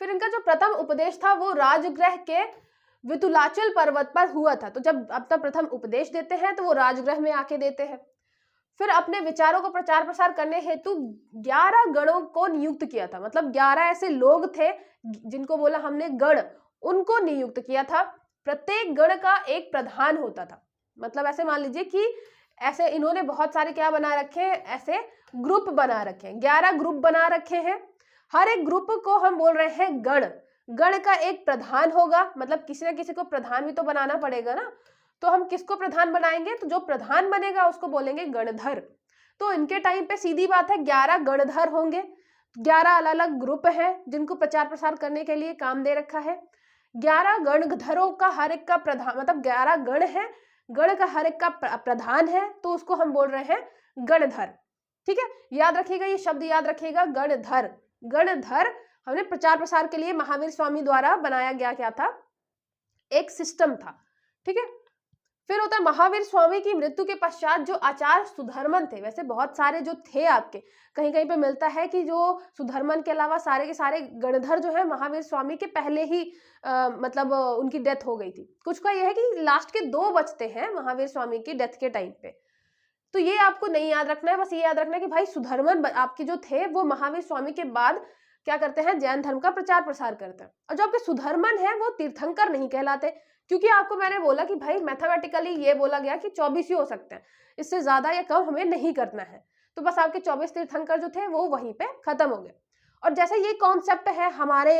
फिर इनका जो प्रथम उपदेश था वो राजगृह के वितुलाचल पर्वत पर हुआ था। तो जब अपना प्रथम उपदेश देते हैं तो वो राजगृह में आके देते हैं। फिर अपने विचारों को प्रचार प्रसार करने हेतु 11 गणों को नियुक्त किया था। मतलब 11 ऐसे लोग थे जिनको बोला हमने गण, उनको नियुक्त किया था। प्रत्येक गण का एक प्रधान होता था। मतलब ऐसे मान लीजिए कि ऐसे इन्होंने बहुत सारे क्या बना रखे हैं, ऐसे ग्रुप बना रखे हैं, 11 ग्रुप बना रखे हैं। हर एक ग्रुप को हम बोल रहे हैं गण। गण का एक प्रधान होगा, मतलब किसी ना किसी को प्रधान भी तो बनाना पड़ेगा ना। तो हम किसको प्रधान बनाएंगे, तो जो प्रधान बनेगा उसको बोलेंगे गणधर। तो इनके टाइम पे सीधी बात है 11 गणधर होंगे। 11 अलग अलग ग्रुप हैं जिनको प्रचार प्रसार करने के लिए काम दे रखा है। 11 गणधरों का हर एक का प्रधान, मतलब 11 गण है, गण का हर एक का प्रधान है, तो उसको हम बोल रहे हैं गणधर। ठीक है, याद रखिएगा, ये शब्द याद रखिएगा, गणधर। गणधर हमने प्रचार प्रसार के लिए महावीर स्वामी द्वारा बनाया गया क्या था, एक सिस्टम था। ठीक है, फिर होता है महावीर स्वामी की मृत्यु के पश्चात जो आचार्य सुधर्मन थे, वैसे बहुत सारे जो थे आपके, कहीं कहीं पे मिलता है कि जो सुधर्मन के अलावा सारे के सारे गणधर जो है महावीर स्वामी के पहले ही मतलब उनकी डेथ हो गई थी। कुछ का यह है कि लास्ट के 2 बचते हैं महावीर स्वामी की डेथ के टाइम पे। तो ये आपको नहीं याद रखना है, बस ये याद रखना है कि भाई सुधर्मन आपके जो थे वो महावीर स्वामी के बाद क्या करते हैं, जैन धर्म का प्रचार प्रसार करते हैं। और जो आपके सुधर्मन है वो तीर्थंकर नहीं कहलाते, क्योंकि आपको मैंने बोला कि भाई मैथमेटिकली ये बोला गया कि 24 ही हो सकते हैं, इससे ज्यादा या कम हमें नहीं करना है। तो बस आपके 24 तीर्थंकर जो थे वो वहीं पे खत्म हो गए। और जैसे ये कॉन्सेप्ट है हमारे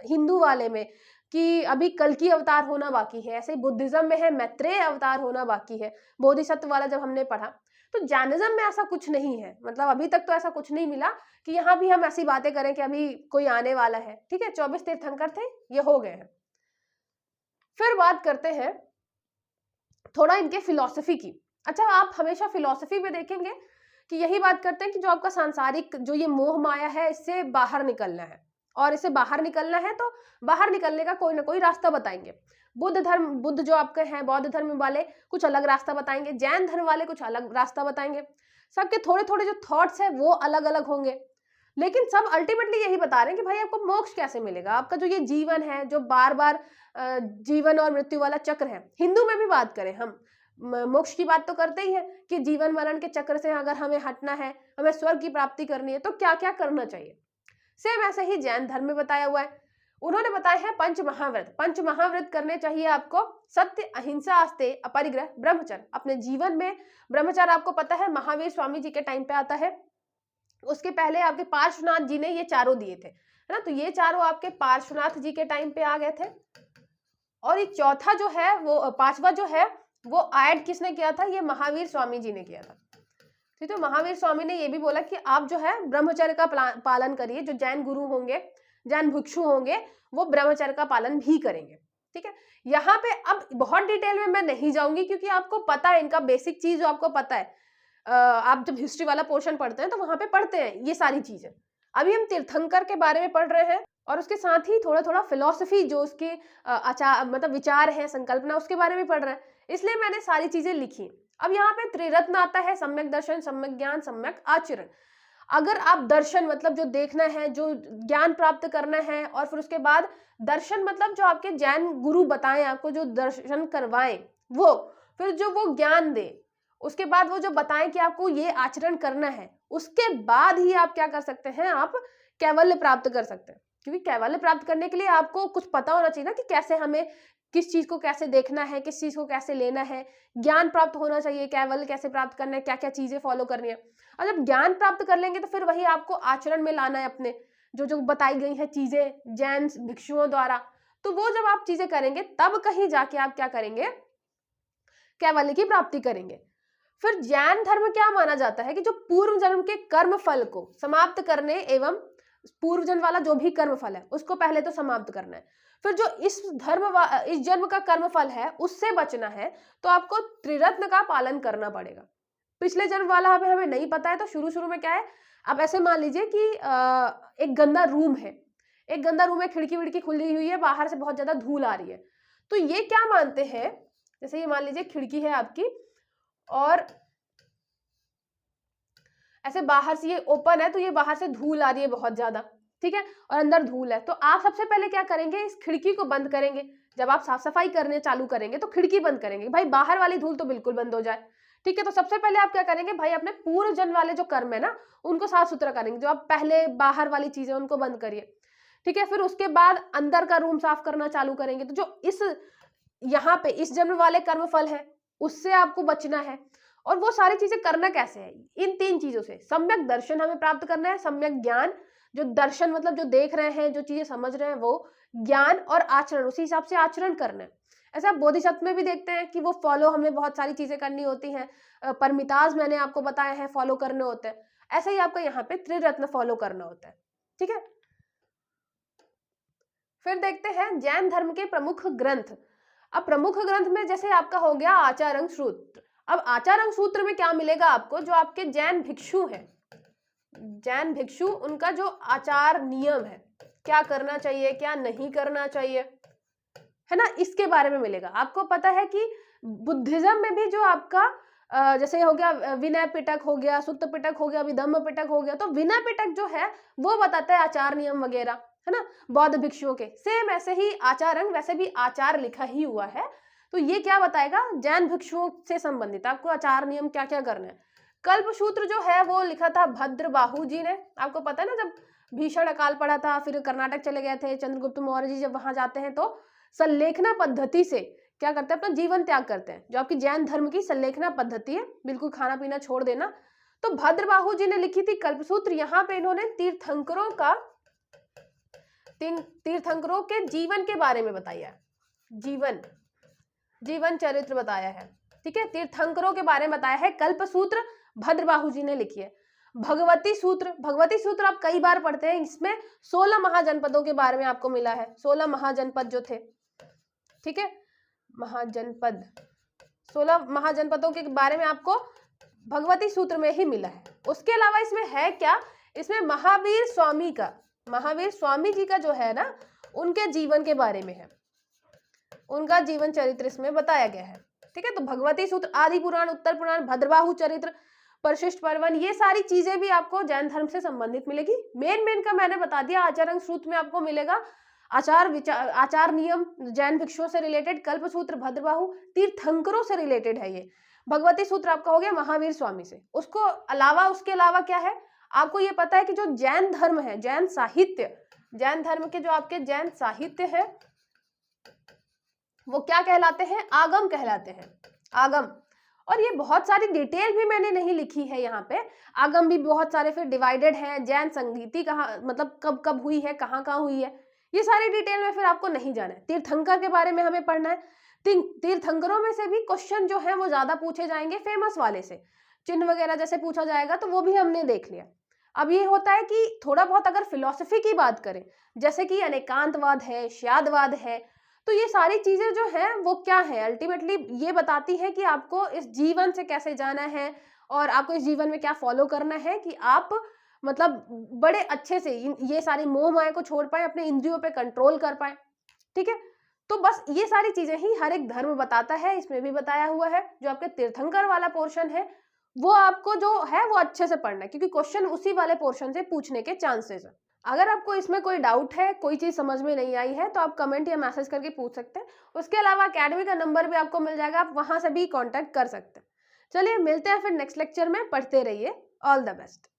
हिंदू वाले में कि अभी कल्कि अवतार होना बाकी है, ऐसे बुद्धिज्म में है मैत्रेय अवतार होना बाकी है, बोधिसत्व वाला जब हमने पढ़ा। तो जैनिज्म में ऐसा कुछ नहीं है, मतलब अभी तक तो ऐसा कुछ नहीं मिला कि यहाँ भी हम ऐसी बातें करें कि अभी कोई आने वाला है। ठीक है, 24 तीर्थंकर थे, ये हो गए हैं। फिर बात करते हैं थोड़ा इनके फिलॉसफी की। अच्छा, आप हमेशा फिलॉसफी में देखेंगे कि यही बात करते हैं कि जो आपका सांसारिक जो ये मोह माया है, इससे बाहर निकलना है, और इसे बाहर निकलना है तो बाहर निकलने का कोई ना कोई रास्ता बताएंगे। बुद्ध जो आपके हैं, बौद्ध धर्म वाले कुछ अलग रास्ता बताएंगे, जैन धर्म वाले कुछ अलग रास्ता बताएंगे। सबके थोड़े थोड़े जो थॉट्स है वो अलग अलग होंगे, लेकिन सब अल्टीमेटली यही बता रहे हैं कि भाई आपको मोक्ष कैसे मिलेगा। आपका जो ये जीवन है, जो बार बार जीवन और मृत्यु वाला चक्र है, हिंदू में भी बात करें हम मोक्ष की बात तो करते ही है कि जीवन मरण के चक्र से अगर हमें हटना है, हमें स्वर्ग की प्राप्ति करनी है, तो क्या क्या करना चाहिए। सेम ऐसे ही जैन धर्म में बताया हुआ है। उन्होंने बताया है 5 महाव्रत। 5 महाव्रत करने चाहिए आपको, सत्य, अहिंसा, आस्तेय, अपरिग्रह, ब्रह्मचर्य। अपने जीवन में ब्रह्मचर्य आपको पता है महावीर स्वामी जी के टाइम पे आता है, उसके पहले आपके पार्श्वनाथ जी ने ये चारों दिए थे, है ना। तो ये चारों आपके पार्श्वनाथ जी के टाइम पे आ गए थे। और ये चौथा जो है, वो 5वां जो है वो ऐड किसने किया था, ये महावीर स्वामी जी ने किया था। ठीक है, तो महावीर स्वामी ने ये भी बोला कि आप जो है ब्रह्मचर्य का पालन करिए। जो जैन गुरु होंगे, जैन भिक्षु होंगे, वो ब्रह्मचर्य का पालन भी करेंगे। ठीक है, यहाँ पे अब बहुत डिटेल में मैं नहीं जाऊंगी, क्योंकि आपको पता है इनका बेसिक चीज जो आपको पता है। आप जब हिस्ट्री वाला पोर्शन पढ़ते हैं तो वहां पे पढ़ते हैं ये सारी चीजें। अभी हम तीर्थंकर के बारे में पढ़ रहे हैं, और उसके साथ ही थोड़ा थोड़ा फिलॉसफी जो उसके आचार मतलब विचार है, संकल्पना, उसके बारे में पढ़ रहे हैं, इसलिए मैंने सारी चीजें लिखी। अब यहाँ पे त्रिरत्न आता है, सम्यक दर्शन, सम्यक ज्ञान, सम्यक आचरण। अगर आप दर्शन मतलब जो देखना है, जो ज्ञान प्राप्त करना है, और फिर उसके बाद दर्शन मतलब जो आपके जैन गुरु बताएं, आपको जो दर्शन करवाएं वो, फिर जो वो ज्ञान दे, उसके बाद वो जो बताएं कि आपको ये आचरण करना है, उसके बाद ही आप क्या कर सकते हैं, आप कैवल्य प्राप्त कर सकते हैं। क्योंकि कैवल्य प्राप्त करने के लिए आपको कुछ पता होना चाहिए ना कि कैसे हमें किस चीज को कैसे देखना है, किस चीज को कैसे लेना है। ज्ञान प्राप्त होना चाहिए, कैवल्य कैसे प्राप्त करना है, क्या क्या चीजें फॉलो करनी है। और जब ज्ञान प्राप्त कर लेंगे तो फिर वही आपको आचरण में लाना है, अपने जो जो बताई गई है चीजें जैन भिक्षुओं द्वारा। तो वो जब आप चीजें करेंगे तब कहीं जाके आप क्या करेंगे, कैवल्य की प्राप्ति करेंगे। फिर जैन धर्म क्या माना जाता है कि जो पूर्व जन्म के कर्म फल को समाप्त करने एवं पूर्व जन्म वाला जो भी कर्म फल है उसको पहले तो समाप्त करना है। फिर जो इस जन्म का कर्म फल है उससे बचना है, तो आपको त्रिरत्न का पालन करना पड़ेगा। पिछले जन्म वाला हमें नहीं पता है, तो शुरू में क्या है, अब ऐसे मान लीजिए कि एक गंदा रूम है, एक गंदा रूम है, खिड़की विड़की खुली हुई है, बाहर से बहुत ज्यादा धूल आ रही है। तो ये क्या मानते हैं, जैसे ये मान लीजिए खिड़की है आपकी, और ऐसे बाहर से ये ओपन है, तो ये बाहर से धूल आ रही है बहुत ज्यादा, ठीक है, और अंदर धूल है। तो आप सबसे पहले क्या करेंगे, इस खिड़की को बंद करेंगे। जब आप साफ सफाई करने चालू करेंगे तो खिड़की बंद करेंगे, भाई बाहर वाली धूल तो बिल्कुल बंद हो जाए। ठीक है, तो सबसे पहले आप क्या करेंगे, भाई अपने पूर्व जन्म वाले जो कर्म है ना उनको साफ सुथरा करेंगे। जो आप पहले बाहर वाली चीजें उनको बंद करिए। ठीक है, फिर उसके बाद अंदर का रूम साफ करना चालू करेंगे। तो जो इस यहाँ पे इस जन्म वाले कर्मफल है उससे आपको बचना है। और वो सारी चीजें करना कैसे है, इन 3 चीजों से। सम्यक दर्शन हमें प्राप्त करना है, सम्यक ज्ञान, जो दर्शन मतलब जो देख रहे हैं, जो चीजें समझ रहे हैं वो ज्ञान, और आचरण उसी हिसाब से आचरण करना है। ऐसा बोधिसत्व में भी देखते हैं कि वो फॉलो हमें बहुत सारी चीजें करनी होती हैं, परमिताज मैंने आपको बताया है फॉलो करने होते हैं। ऐसा ही आपको यहाँ पे त्रिरत्न फॉलो करना होता है। ठीक है, फिर देखते हैं जैन धर्म के प्रमुख ग्रंथ। अब प्रमुख ग्रंथ में जैसे आपका हो गया आचार्य सूत्र। अब आचार्य सूत्र में क्या मिलेगा आपको, जो आपके जैन भिक्षु हैं, जैन भिक्षु उनका जो आचार नियम है, क्या करना चाहिए क्या नहीं करना चाहिए, है ना, इसके बारे में मिलेगा। आपको पता है कि बुद्धिज्म में भी जो आपका जैसे हो गया विनय पिटक हो गया, सुत्त पिटक हो गया, विधम्म पिटक हो गया, तो विनय पिटक जो है वो बताता है आचार नियम वगैरह, है ना, बौद्ध भिक्षुओं के। सेम ऐसे ही आचारंग, वैसे भी आचार लिखा ही हुआ है, तो ये क्या बताएगा, जैन भिक्षुओं से संबंधित आपको आचार नियम क्या क्या करना है। कल्पसूत्र जो है वो लिखा था भद्रबाहु जी ने। आपको पता है ना, जब भीषण अकाल पड़ा था, फिर कर्नाटक चले गए थे, चंद्रगुप्त मौर्य जी जब वहां जाते हैं तो संलेखना पद्धति से क्या करते हैं, अपना जीवन त्याग करते हैं। जो आपकी जैन धर्म की संलेखना पद्धति है, बिल्कुल खाना पीना छोड़ देना। तो भद्रबाहु जी ने लिखी थी कल्पसूत्र। यहाँ पे इन्होंने तीर्थंकरों के जीवन के बारे में बताया है, जीवन चरित्र बताया है। ठीक है, तीर्थंकरों के बारे में बताया है, कल्पसूत्र भद्रबाहु जी ने लिखी है। भगवती सूत्र आप कई बार पढ़ते हैं, इसमें 16 महाजनपदों के बारे में आपको मिला है। 16 महाजनपद जो थे, ठीक है, 16 महाजनपदों के बारे में आपको भगवती सूत्र में ही मिला है। उसके अलावा इसमें है क्या, इसमें महावीर स्वामी जी का जो है ना, उनके जीवन के बारे में है, उनका जीवन चरित्र इसमें बताया गया है। ठीक है, तो भगवती सूत्र, आदि पुराण, उत्तर पुराण, भद्रबाहु चरित्र, परिशिष्ट पर्वन, ये सारी चीजें भी आपको जैन धर्म से संबंधित मिलेगी। मेन का मैंने बता दिया। आचार्य सूत्र में आपको मिलेगा आचार नियम जैन भिक्षुओं से रिलेटेड, कल्पसूत्र भद्रबाहु तीर्थंकरों से रिलेटेड है ये। भगवती सूत्र आपका हो गया महावीर स्वामी से। उसके अलावा क्या है, आपको ये पता है कि जो जैन धर्म है, जैन धर्म के जो आपके जैन साहित्य है वो क्या कहलाते हैं, आगम कहलाते हैं, आगम। और ये बहुत सारी डिटेल भी मैंने नहीं लिखी है यहाँ पे, आगम भी बहुत सारे फिर डिवाइडेड हैं। जैन संगीति कहाँ, मतलब कब कब हुई है, कहाँ हुई है, ये सारी डिटेल में फिर आपको नहीं जाना है। तीर्थंकर के बारे में हमें पढ़ना है। तीर्थंकरों में से भी क्वेश्चन जो है वो ज्यादा पूछे जाएंगे, फेमस वाले से चिन्ह वगैरह जैसे पूछा जाएगा, तो वो भी हमने देख लिया। अब ये होता है कि थोड़ा बहुत अगर फिलॉसफी की बात करें, जैसे कि अनेकांतवाद है, श्यादवाद है, तो ये सारी चीजें जो है वो क्या है, अल्टीमेटली ये बताती है कि आपको इस जीवन से कैसे जाना है और आपको इस जीवन में क्या फॉलो करना है कि आप मतलब बड़े अच्छे से ये सारी मोह माया को छोड़ पाए, अपने इंद्रियों पे कंट्रोल कर पाए। ठीक है, तो बस ये सारी चीजें ही हर एक धर्म बताता है, इसमें भी बताया हुआ है। जो आपके तीर्थंकर वाला पोर्शन है वो आपको जो है वो अच्छे से पढ़ना है, क्योंकि क्वेश्चन उसी वाले पोर्शन से पूछने के चांसेस है। अगर आपको इसमें कोई डाउट है, कोई चीज समझ में नहीं आई है, तो आप कमेंट या मैसेज करके पूछ सकते हैं। उसके अलावा अकेडमी का नंबर भी आपको मिल जाएगा, आप वहां से भी कांटेक्ट कर सकते हैं। चलिए मिलते हैं फिर नेक्स्ट लेक्चर में, पढ़ते रहिए। All the best.